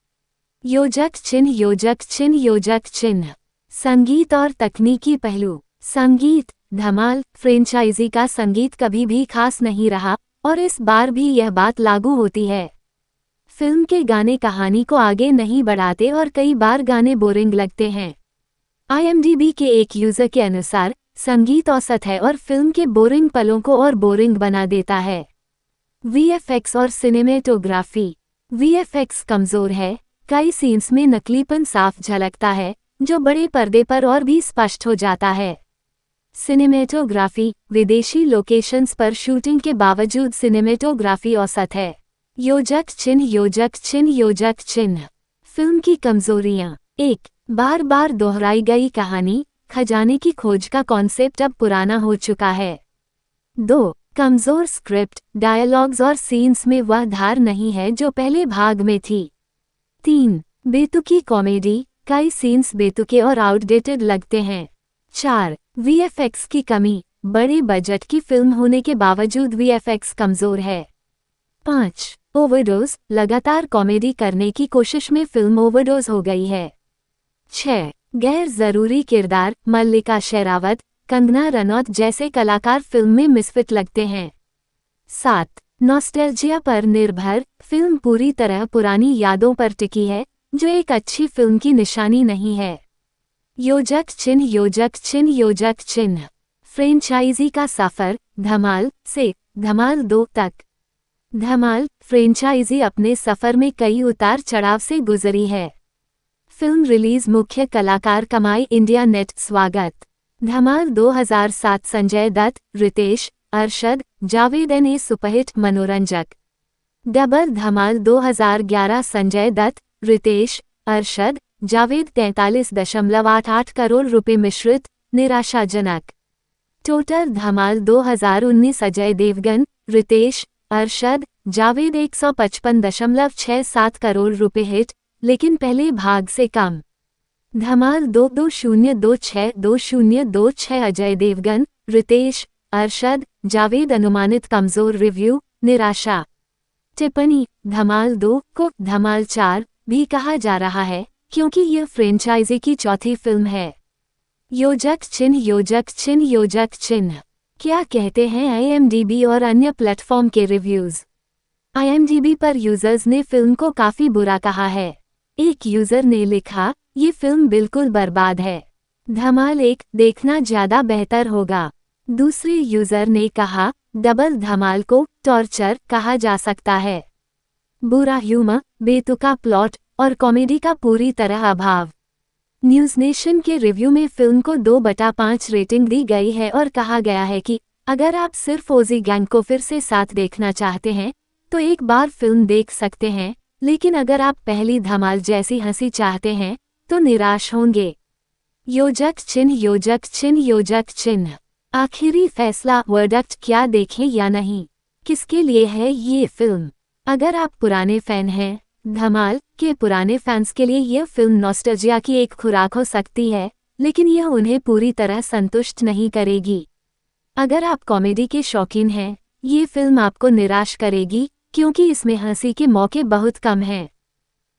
योजक चिन्ह योजक चिन्ह योजक चिन्ह। संगीत और तकनीकी पहलू। संगीत। धमाल फ्रेंचाइजी का संगीत कभी भी खास नहीं रहा और इस बार भी यह बात लागू होती है। फिल्म के गाने कहानी को आगे नहीं बढ़ाते और कई बार गाने बोरिंग लगते हैं। IMDb के एक यूजर के अनुसार संगीत औसत है और फिल्म के बोरिंग पलों को और बोरिंग बना देता है। VFX और सिनेमेटोग्राफी। VFX कमजोर है, कई सीन्स में नकलीपन साफ झलकता है, जो बड़े पर्दे पर और भी स्पष्ट हो जाता है। सिनेमेटोग्राफी। विदेशी लोकेशंस पर शूटिंग के बावजूद सिनेमेटोग्राफी औसत है। योजक चिन्ह योजक चिन्ह योजक चिन्ह। फिल्म की कमजोरियां। 1. बार बार दोहराई गई कहानी, खजाने की खोज का कॉन्सेप्ट अब पुराना हो चुका है। 2. कमजोर स्क्रिप्ट, डायलॉग्स और सीन्स में वह धार नहीं है जो पहले भाग में थी। 3. बेतुकी कॉमेडी, कई सीन्स बेतुके और आउटडेटेड लगते हैं। 4. VFX की कमी, बड़े बजट की फिल्म होने के बावजूद VFX कमजोर है। 5. ओवरडोज, लगातार कॉमेडी करने की कोशिश में फिल्म ओवरडोज हो गई है। 6. गैर जरूरी किरदार, मल्लिका शेरावत, कंगना रनौत जैसे कलाकार फिल्म में मिसफिट लगते हैं। 7. नॉस्टैल्जिया पर निर्भर, फिल्म पूरी तरह पुरानी यादों पर टिकी है, जो एक अच्छी फिल्म की निशानी नहीं है। योजक चिन्ह योजक चिन्ह योजक चिन्ह। फ्रेंचाइजी का सफर, धमाल से धमाल 2 तक। धमाल फ्रेंचाइजी अपने सफर में कई उतार चढ़ाव से गुजरी है। फिल्म रिलीज मुख्य कलाकार कमाई इंडिया नेट स्वागत। धमाल 2007 संजय दत्त, रितेश, अरशद, जावेद ने सुपरहिट मनोरंजक। डबल धमाल 2011 संजय दत्त, रितेश, अरशद, जावेद 43.88 करोड़ रुपए मिश्रित, निराशाजनक। टोटल धमाल 2019 अजय देवगन, रितेश, अरशद, जावेद 155.67 करोड़ रुपए हिट, लेकिन पहले भाग से कम। धमाल 2026 अजय देवगन, रितेश, अरशद, जावेद अनुमानित कमजोर रिव्यू, निराशा। टिप्पणी। धमाल 2 को धमाल 4 भी कहा जा रहा है क्योंकि यह फ्रेंचाइजी की चौथी फिल्म है। योजक चिन्ह योजक चिन्ह योजक चिन्ह। क्या कहते हैं IMDb और अन्य प्लेटफॉर्म के रिव्यूज। IMDb पर यूजर्स ने फिल्म को काफी बुरा कहा है। एक यूजर ने लिखा, ये फिल्म बिल्कुल बर्बाद है, धमाल 1 देखना ज्यादा बेहतर होगा। दूसरे यूजर ने कहा, डबल धमाल को टॉर्चर कहा जा सकता है। बुरा ह्यूमर, बेतुका प्लॉट और कॉमेडी का पूरी तरह अभाव। न्यूज़ नेशन के रिव्यू में फिल्म को 2/5 रेटिंग दी गई है और कहा गया है कि अगर आप सिर्फ ओजी गैंग को फिर से साथ देखना चाहते हैं तो एक बार फिल्म देख सकते हैं, लेकिन अगर आप पहली धमाल जैसी हंसी चाहते हैं तो निराश होंगे। योजक चिन्ह योजक चिन्ह योजक चिन्ह। आखिरी फैसला, वर्डिक्ट, क्या देखें या नहीं, किसके लिए है ये फिल्म। अगर आप पुराने फैन हैं धमाल के पुराने फैंस के लिए यह फिल्म नॉस्टैल्जिया की एक खुराक हो सकती है, लेकिन यह उन्हें पूरी तरह संतुष्ट नहीं करेगी। अगर आप कॉमेडी के शौकीन हैं ये फिल्म आपको निराश करेगी, क्योंकि इसमें हंसी के मौके बहुत कम हैं।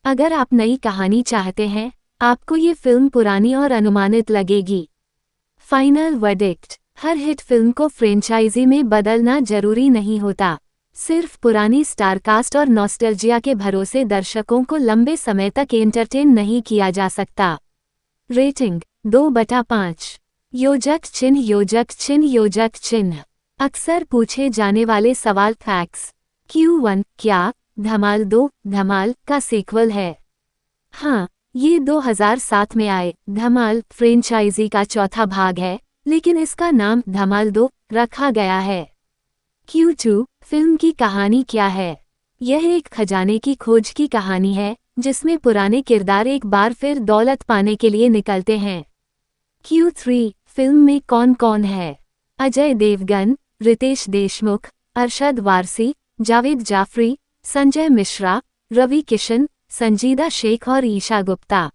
अगर आप नई कहानी चाहते हैं आपको ये फिल्म पुरानी और अनुमानित लगेगी। फाइनल वर्डिक्ट, हर हिट फिल्म को फ्रेंचाइजी में बदलना जरूरी नहीं होता। सिर्फ पुरानी स्टारकास्ट और नॉस्टैल्जिया के भरोसे दर्शकों को लंबे समय तक एंटरटेन नहीं किया जा सकता। रेटिंग 2/5। योजक चिन्ह योजक चिन्ह योजक चिन्ह। अक्सर पूछे जाने वाले सवाल। फैक्ट्स। Q1, क्या धमाल 2 धमाल का सीक्वल है? हाँ, ये 2007 में आए धमाल फ्रेंचाइजी का चौथा भाग है, लेकिन इसका नाम धमाल 2 रखा गया है। Q2, फिल्म की कहानी क्या है? यह एक खजाने की खोज की कहानी है जिसमें पुराने किरदार एक बार फिर दौलत पाने के लिए निकलते हैं। Q3, फिल्म में कौन कौन है? अजय देवगन, रितेश देशमुख, अरशद वारसी, जावेद जाफरी, संजय मिश्रा, रवि किशन, संजीदा शेख और ईशा गुप्ता।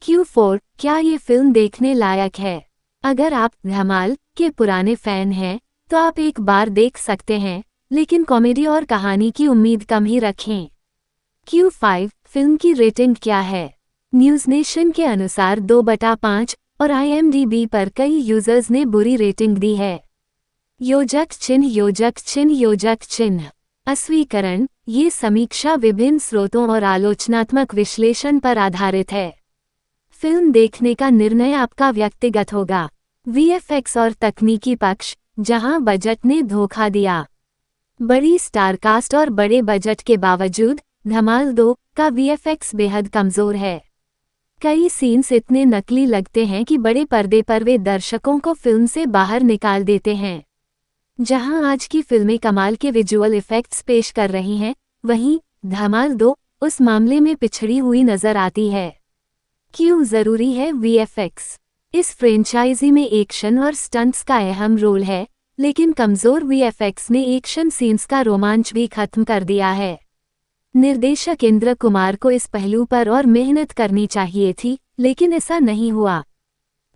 Q4, क्या ये फिल्म देखने लायक है? अगर आप धमाल के पुराने फैन हैं तो आप एक बार देख सकते हैं, लेकिन कॉमेडी और कहानी की उम्मीद कम ही रखें। Q5, फिल्म की रेटिंग क्या है? न्यूज़ नेशन के अनुसार 2/5 और IMDb पर कई यूजर्स ने बुरी रेटिंग दी है। योजक चिन्ह योजक चिन्ह योजक चिन्ह। अस्वीकरण, ये समीक्षा विभिन्न स्रोतों और आलोचनात्मक विश्लेषण पर आधारित है। फिल्म देखने का निर्णय आपका व्यक्तिगत होगा। VFX और तकनीकी पक्ष, जहां बजट ने धोखा दिया। बड़ी स्टारकास्ट और बड़े बजट के बावजूद धमाल 2 का VFX बेहद कमजोर है। कई सीन्स इतने नकली लगते हैं कि बड़े पर्दे पर वे दर्शकों को फिल्म से बाहर निकाल देते हैं। जहां आज की फिल्में कमाल के विजुअल इफेक्ट्स पेश कर रही हैं, वहीं धमाल 2 उस मामले में पिछड़ी हुई नजर आती है। क्यों जरूरी है VFX? इस फ्रेंचाइजी में एक्शन और स्टंट्स का अहम रोल है, लेकिन कमजोर VFX ने एक्शन सीन्स का रोमांच भी खत्म कर दिया है। निर्देशक इंद्र कुमार को इस पहलू पर और मेहनत करनी चाहिए थी, लेकिन ऐसा नहीं हुआ।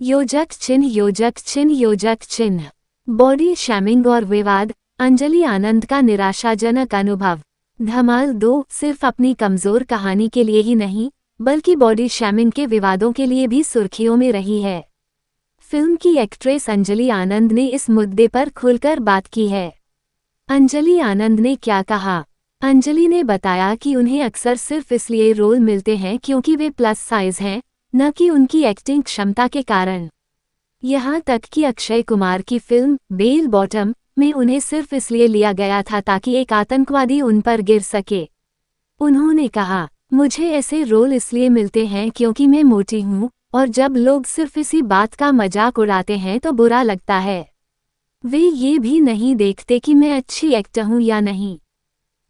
योजक चिन्ह योजक चिन्ह योजक चिन्ह। बॉडी शैमिंग और विवाद, अंजलि आनंद का निराशाजनक अनुभव। धमाल 2 सिर्फ अपनी कमजोर कहानी के लिए ही नहीं, बल्कि बॉडी शैमिंग के विवादों के लिए भी सुर्खियों में रही है। फिल्म की एक्ट्रेस अंजलि आनंद ने इस मुद्दे पर खुलकर बात की है। अंजलि आनंद ने क्या कहा? अंजलि ने बताया कि उन्हें अक्सर सिर्फ इसलिए रोल मिलते हैं क्योंकि वे प्लस साइज हैं, न कि उनकी एक्टिंग क्षमता के कारण। यहाँ तक कि अक्षय कुमार की फिल्म बेल बॉटम में उन्हें सिर्फ इसलिए लिया गया था ताकि एक आतंकवादी उन पर गिर सके। उन्होंने कहा, मुझे ऐसे रोल इसलिए मिलते हैं क्योंकि मैं मोटी हूँ, और जब लोग सिर्फ इसी बात का मजाक उड़ाते हैं तो बुरा लगता है। वे ये भी नहीं देखते कि मैं अच्छी एक्टर हूँ या नहीं।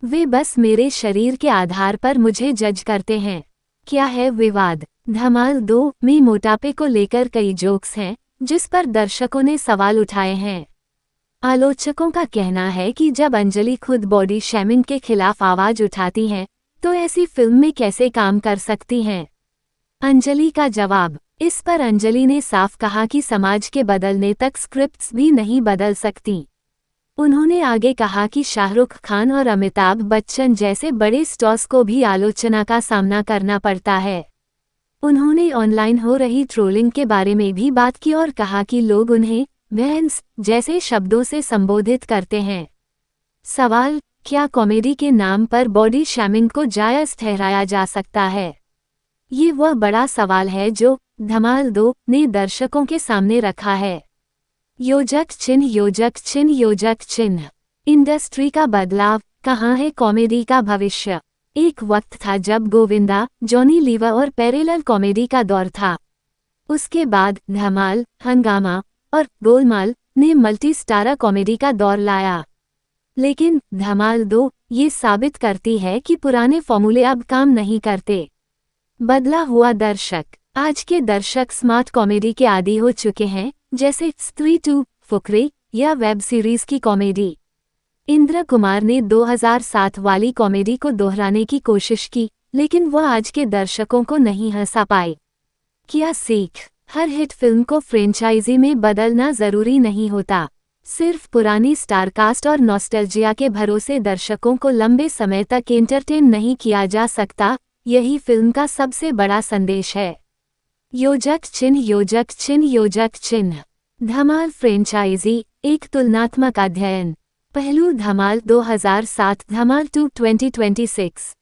वे बस मेरे शरीर के आधार पर मुझे जज करते हैं। क्या है विवाद? धमाल 2 में मोटापे को लेकर कई जोक्स हैं, जिस पर दर्शकों ने सवाल उठाए हैं। आलोचकों का कहना है कि जब अंजलि खुद बॉडी शेमिंग के खिलाफ आवाज उठाती हैं, तो ऐसी फिल्म में कैसे काम कर सकती हैं? अंजलि का जवाब। इस पर अंजलि ने साफ कहा कि समाज के बदलने तक स्क्रिप्ट्स भी नहीं बदल सकती। उन्होंने आगे कहा कि शाहरुख खान और अमिताभ बच्चन जैसे बड़े स्टार्स को भी आलोचना का सामना करना पड़ता है। उन्होंने ऑनलाइन हो रही ट्रोलिंग के बारे में भी बात की और कहा कि लोग उन्हें भैंस जैसे शब्दों से संबोधित करते हैं। सवाल, क्या कॉमेडी के नाम पर बॉडी शेमिंग को जायज ठहराया जा सकता है? ये वह बड़ा सवाल है जो धमाल 2 ने दर्शकों के सामने रखा है। योजक चिन्ह योजक चिन्ह योजक चिन्ह। इंडस्ट्री का बदलाव, कहाँ है कॉमेडी का भविष्य? एक वक्त था जब गोविंदा, जॉनी लीवर और पैरेलल कॉमेडी का दौर था। उसके बाद धमाल, हंगामा और गोलमाल ने मल्टी स्टारर कॉमेडी का दौर लाया। लेकिन धमाल 2 ये साबित करती है कि पुराने फॉर्मूले अब काम नहीं करते। बदला हुआ दर्शक। आज के दर्शक स्मार्ट कॉमेडी के आदी हो चुके हैं, जैसे स्त्री 2, फुकरे या वेब सीरीज की कॉमेडी। इंद्र कुमार ने 2007 वाली कॉमेडी को दोहराने की कोशिश की, लेकिन वह आज के दर्शकों को नहीं हंसा पाए। क्या सीख? हर हिट फिल्म को फ्रेंचाइजी में बदलना जरूरी नहीं होता। सिर्फ पुरानी स्टारकास्ट और नॉस्टैल्जिया के भरोसे दर्शकों को लंबे समय तक एंटरटेन नहीं किया जा सकता, यही फिल्म का सबसे बड़ा संदेश है। योजक चिन्ह, योजक चिन्ह, योजक चिन्ह। धमाल फ्रेंचाइजी एक तुलनात्मक अध्ययन। पहलू धमाल 2007, धमाल 2 2026।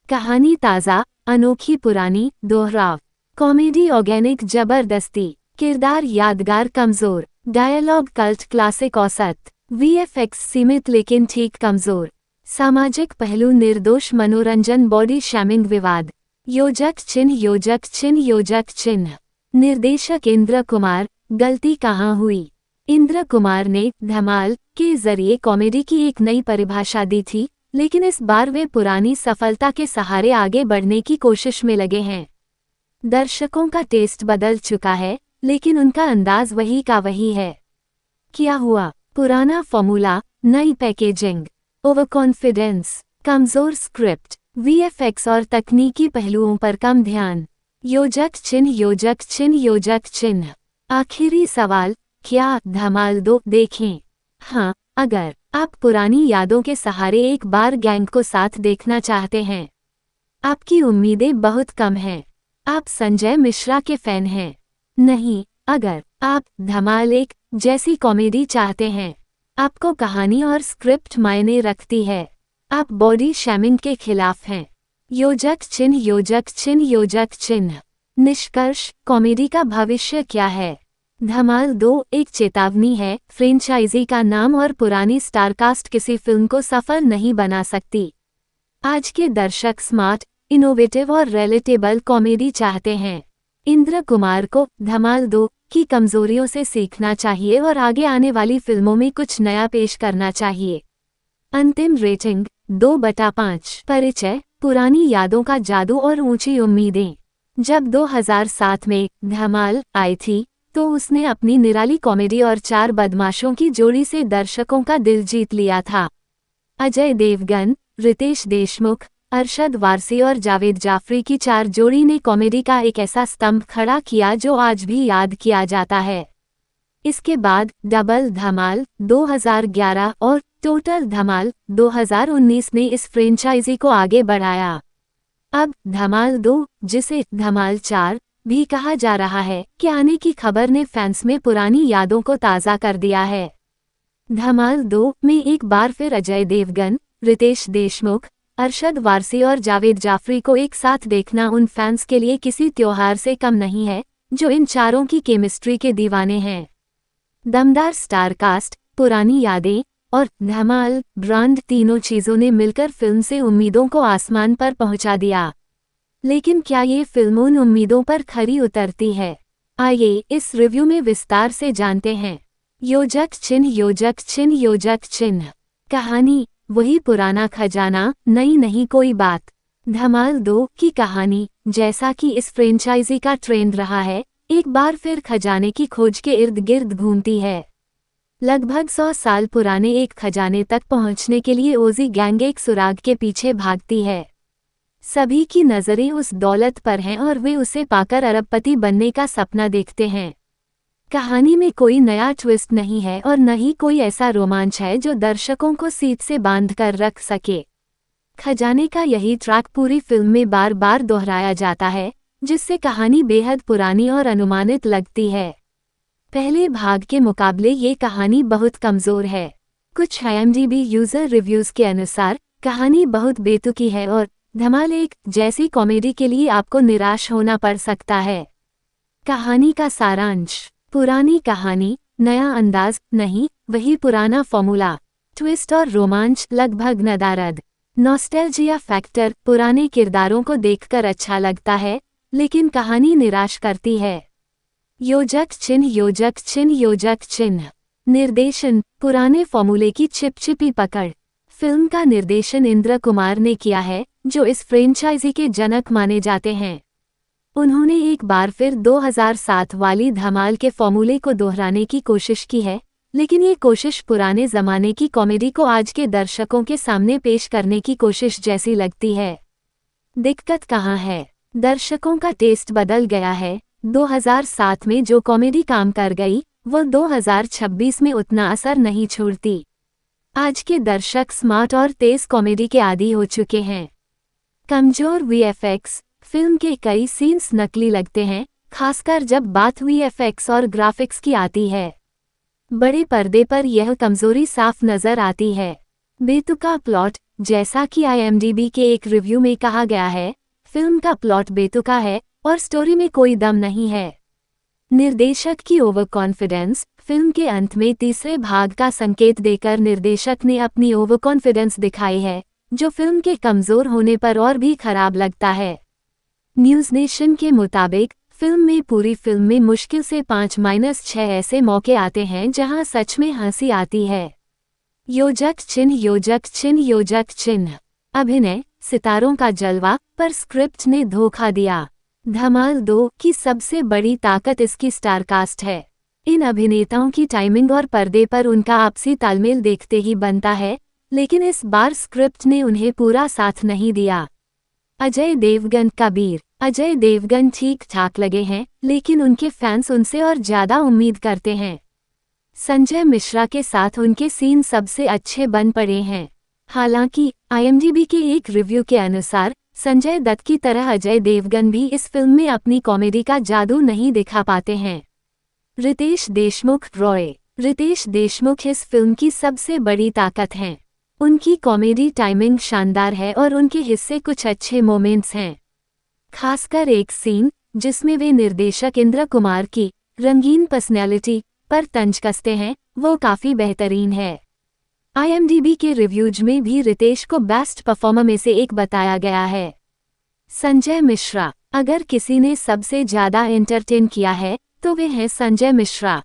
कहानी ताज़ा, अनोखी, पुरानी, दोहराव। कॉमेडी ऑर्गेनिक, जबरदस्ती। किरदार यादगार, कमजोर। डायलॉग कल्ट क्लासिक, औसत। वीएफएक्स सीमित लेकिन ठीक, कमजोर। सामाजिक पहलू निर्दोष मनोरंजन, बॉडी शैमिंग, विवाद। योजक चिन्ह, योजक चिन्ह, योजक चिन्ह। निर्देशक इंद्र कुमार। गलती कहाँ हुई? इंद्र कुमार ने धमाल के जरिए कॉमेडी की एक नई परिभाषा दी थी, लेकिन इस बार वे पुरानी सफलता के सहारे आगे बढ़ने की कोशिश में लगे हैं। दर्शकों का टेस्ट बदल चुका है, लेकिन उनका अंदाज वही का वही है। क्या हुआ? पुराना फॉर्मूला, नई पैकेजिंग, ओवर कॉन्फिडेंस, कमजोर स्क्रिप्ट, वीएफएक्स और तकनीकी पहलुओं पर कम ध्यान। योजक चिन्ह, योजक चिन्ह, योजक चिन्ह। आखिरी सवाल, क्या धमाल 2 देखें? हाँ, अगर आप पुरानी यादों के सहारे एक बार गैंग को साथ देखना चाहते हैं। आपकी उम्मीदें बहुत कम हैं। आप संजय मिश्रा के फैन हैं। नहीं, अगर आप धमाल 1 जैसी कॉमेडी चाहते हैं। आपको कहानी और स्क्रिप्ट मायने रखती है। आप बॉडी शैमिंग के खिलाफ हैं। योजक चिन्ह, योजक चिन्ह, योजक चिन्ह। निष्कर्ष, कॉमेडी का भविष्य क्या है? धमाल 2 एक चेतावनी है। फ्रेंचाइजी का नाम और पुरानी स्टारकास्ट किसी फिल्म को सफल नहीं बना सकती। आज के दर्शक स्मार्ट, इनोवेटिव और रिलेटेबल कॉमेडी चाहते हैं। इंद्र कुमार को धमाल 2 की कमजोरियों से सीखना चाहिए और आगे आने वाली फिल्मों में कुछ नया पेश करना चाहिए। अंतिम रेटिंग 2/5। परिचय, पुरानी यादों का जादू और ऊंची उम्मीदें। जब 2007 में धमाल आई थी, तो उसने अपनी निराली कॉमेडी और 4 बदमाशों की जोड़ी से दर्शकों का दिल जीत लिया था। अजय देवगन, रितेश देशमुख, अरशद वारसी और जावेद जाफरी की 4 जोड़ी ने कॉमेडी का एक ऐसा स्तंभ खड़ा किया जो आज भी याद किया जाता है। इसके बाद डबल धमाल 2011 और टोटल धमाल 2019 ने इस फ्रेंचाइजी को आगे बढ़ाया। अब धमाल 2, जिसे धमाल 4 भी कहा जा रहा है, कि आने की खबर ने फैंस में पुरानी यादों को ताज़ा कर दिया है। धमाल 2 में एक बार फिर अजय देवगन, रितेश देशमुख, अरशद वारसी और जावेद जाफरी को एक साथ देखना उन फैंस के लिए किसी त्योहार से कम नहीं है, जो इन चारों की केमिस्ट्री के दीवाने हैं। दमदार स्टारकास्ट, पुरानी यादें और धमाल ब्रांड, तीनों चीज़ों ने मिलकर फिल्म से उम्मीदों को आसमान पर पहुंचा दिया। लेकिन क्या ये फिल्म उन उम्मीदों पर खरी उतरती है? आइए इस रिव्यू में विस्तार से जानते हैं। योजक चिन्ह, योजक चिन्ह, योजक चिन्ह। कहानी, वही पुराना खजाना, नई नहीं कोई बात। धमाल 2 की कहानी, जैसा कि इस फ्रेंचाइजी का ट्रेंड रहा है, एक बार फिर खजाने की खोज के इर्द गिर्द घूमती है। लगभग 100 साल पुराने एक खजाने तक पहुंचने के लिए ओजी गैंग एक सुराग के पीछे भागती है। सभी की नज़रें उस दौलत पर हैं और वे उसे पाकर अरबपति बनने का सपना देखते हैं। कहानी में कोई नया ट्विस्ट नहीं है और न ही कोई ऐसा रोमांच है जो दर्शकों को सीट से बांध कर रख सके। खजाने का यही ट्रैक पूरी फिल्म में बार बार दोहराया जाता है, जिससे कहानी बेहद पुरानी और अनुमानित लगती है। पहले भाग के मुकाबले ये कहानी बहुत कमज़ोर है। कुछ IMDb यूज़र रिव्यूज़ के अनुसार कहानी बहुत बेतुकी है और धमाल 1 जैसी कॉमेडी के लिए आपको निराश होना पड़ सकता है। कहानी का सारांश, पुरानी कहानी, नया अंदाज नहीं, वही पुराना फॉर्मूला। ट्विस्ट और रोमांच लगभग नदारद। नॉस्टैल्जिया फैक्टर, पुराने किरदारों को देखकर अच्छा लगता है, लेकिन कहानी निराश करती है। योजक चिन्ह, योजक चिन्ह, योजक चिन्ह। निर्देशन, पुराने फॉर्मूले की चिपचिपी पकड़। फिल्म का निर्देशन इंद्र कुमार ने किया है, जो इस फ्रेंचाइजी के जनक माने जाते हैं। उन्होंने एक बार फिर 2007 वाली धमाल के फॉर्मूले को दोहराने की कोशिश की है, लेकिन ये कोशिश पुराने जमाने की कॉमेडी को आज के दर्शकों के सामने पेश करने की कोशिश जैसी लगती है। दिक्कत कहाँ है? दर्शकों का टेस्ट बदल गया है। 2007 में जो कॉमेडी काम कर गई, वो 2026 में उतना असर नहीं छोड़ती। आज के दर्शक स्मार्ट और तेज कॉमेडी के आदी हो चुके हैं। कमजोर वीएफएक्स। फिल्म के कई सीन्स नकली लगते हैं, खासकर जब बात वीएफएक्स और ग्राफिक्स की आती है। बड़े पर्दे पर यह कमजोरी साफ नजर आती है। बेतुका प्लॉट। जैसा कि IMDb के एक रिव्यू में कहा गया है, फिल्म का प्लॉट बेतुका है और स्टोरी में कोई दम नहीं है। निर्देशक की ओवर कॉन्फिडेंस। फिल्म के अंत में तीसरे भाग का संकेत देकर निर्देशक ने अपनी ओवर कॉन्फिडेंस दिखाई है, जो फिल्म के कमजोर होने पर और भी खराब लगता है। न्यूज़ नेशन के मुताबिक फिल्म में पूरी फिल्म में मुश्किल से 5-6 ऐसे मौके आते हैं जहां सच में हंसी आती है। योजक चिन्ह योजक चिन्ह योजक चिन्ह। अभिनय, सितारों का जलवा, पर स्क्रिप्ट ने धोखा दिया। धमाल 2 की सबसे बड़ी ताकत इसकी स्टारकास्ट है। इन अभिनेताओं की टाइमिंग और पर्दे पर उनका आपसी तालमेल देखते ही बनता है, लेकिन इस बार स्क्रिप्ट ने उन्हें पूरा साथ नहीं दिया। अजय देवगन। कबीर। अजय देवगन ठीक ठाक लगे हैं, लेकिन उनके फैंस उनसे और ज्यादा उम्मीद करते हैं। संजय मिश्रा के साथ उनके सीन सबसे अच्छे बन पड़े हैं। हालांकि IMDb के एक रिव्यू के अनुसार संजय दत्त की तरह अजय देवगन भी इस फिल्म में अपनी कॉमेडी का जादू नहीं दिखा पाते हैं। रितेश देशमुख। रॉय। रितेश देशमुख इस फिल्म की सबसे बड़ी ताकत हैं। उनकी कॉमेडी टाइमिंग शानदार है और उनके हिस्से कुछ अच्छे मोमेंट्स हैं। खासकर एक सीन जिसमें वे निर्देशक इंद्र कुमार की रंगीन पर्सनैलिटी पर तंज कसते हैं, वो काफी बेहतरीन है। IMDb के रिव्यूज में भी रितेश को बेस्ट परफॉर्मर में से एक बताया गया है। संजय मिश्रा। अगर किसी ने सबसे ज्यादा एंटरटेन किया है तो वे हैं संजय मिश्रा।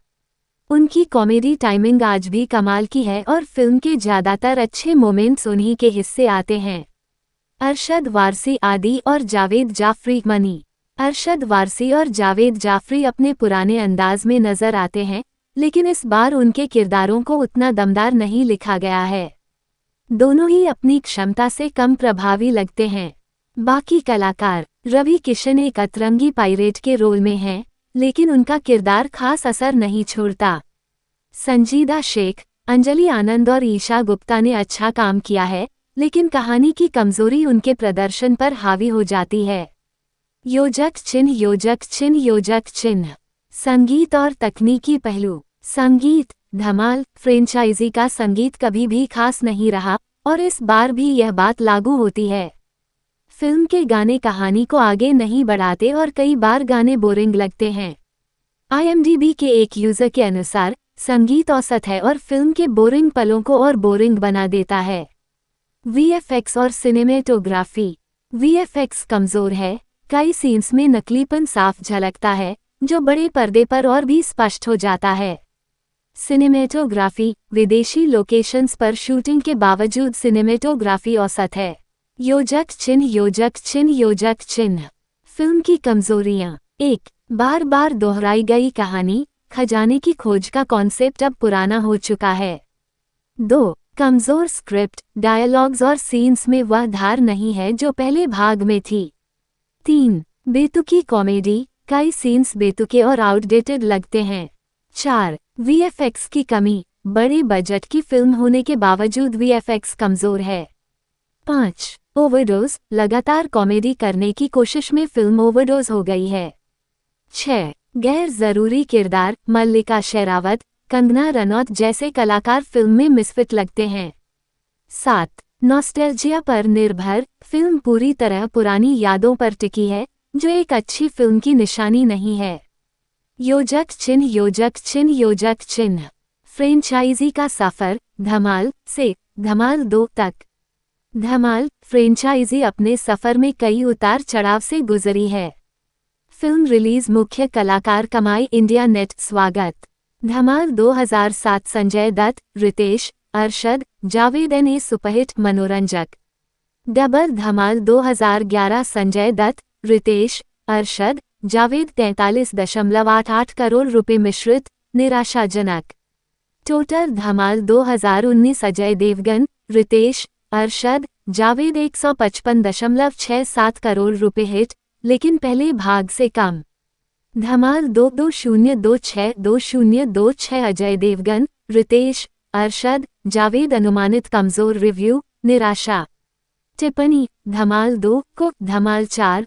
उनकी कॉमेडी टाइमिंग आज भी कमाल की है और फिल्म के ज्यादातर अच्छे मोमेंट्स उन्हीं के हिस्से आते हैं। अरशद वारसी। आदि और जावेद जाफरी। मनी। अरशद वारसी और जावेद जाफरी अपने पुराने अंदाज में नजर आते हैं, लेकिन इस बार उनके किरदारों को उतना दमदार नहीं लिखा गया है। दोनों ही अपनी क्षमता से कम प्रभावी लगते हैं। बाकी कलाकार। रवि किशन एक अतरंगी पायरेट के रोल में हैं, लेकिन उनका किरदार खास असर नहीं छोड़ता। संजीदा शेख, अंजलि आनंद और ईशा गुप्ता ने अच्छा काम किया है, लेकिन कहानी की कमजोरी उनके प्रदर्शन पर हावी हो जाती है। योजक चिन्ह योजक चिन्ह योजक चिन्ह। संगीत और तकनीकी पहलू। संगीत। धमाल फ्रेंचाइजी का संगीत कभी भी खास नहीं रहा और इस बार भी यह बात लागू होती है। फिल्म के गाने कहानी को आगे नहीं बढ़ाते और कई बार गाने बोरिंग लगते हैं। IMDb के एक यूजर के अनुसार संगीत औसत है और फिल्म के बोरिंग पलों को और बोरिंग बना देता है। VFX और सिनेमेटोग्राफी। VFX कमजोर है, कई सीन्स में नकलीपन साफ झलकता है, जो बड़े पर्दे पर और भी स्पष्ट हो जाता है। सिनेमेटोग्राफी। विदेशी लोकेशंस पर शूटिंग के बावजूद सिनेमेटोग्राफी औसत है। योजक चिन्ह योजक चिन्ह योजक चिन्ह। फिल्म की कमजोरियां। 1. बार बार दोहराई गई कहानी। खजाने की खोज का कॉन्सेप्ट अब पुराना हो चुका है। 2. कमजोर स्क्रिप्ट, डायलॉग्स और सीन्स में वह धार नहीं है जो पहले भाग में थी। 3. बेतुकी कॉमेडी, कई सीन्स बेतुके और आउटडेटेड लगते हैं। 4. VFX की कमी, बड़े बजट की फिल्म होने के बावजूद VFX कमजोर है। 5. ओवरडोज, लगातार कॉमेडी करने की कोशिश में फिल्म ओवरडोज हो गई है। 6. गैर जरूरी किरदार, मल्लिका शेरावत, कंगना रनौत जैसे कलाकार फिल्म में मिसफिट लगते हैं। 7. नॉस्टैल्जिया पर निर्भर, फिल्म पूरी तरह पुरानी यादों पर टिकी है, जो एक अच्छी फिल्म की निशानी नहीं है। योजक चिन्ह योजक चिन्ह योजक चिन्ह। फ्रेंचाइजी का सफर, धमाल से धमाल 2 तक। धमाल फ्रेंचाइजी अपने सफर में कई उतार चढ़ाव से गुजरी है। फिल्म रिलीज मुख्य कलाकार कमाई इंडिया नेट। स्वागत। धमाल 2007 संजय दत्त, रितेश, अरशद, जावेद ने सुपरहिट मनोरंजक। डबल धमाल 2011 संजय दत्त, रितेश, अरशद, जावेद 43.88 करोड़ रुपए मिश्रित, निराशाजनक। टोटल धमाल 2019 अजय देवगन, रितेश, अरशद, जावेद 155.67 करोड़ रुपए हिट, लेकिन पहले भाग से कम। धमाल 2026 अजय देवगन, रितेश, अरशद, जावेद अनुमानित कमजोर रिव्यू, निराशा। टिप्पणी: धमाल 2 को धमाल 4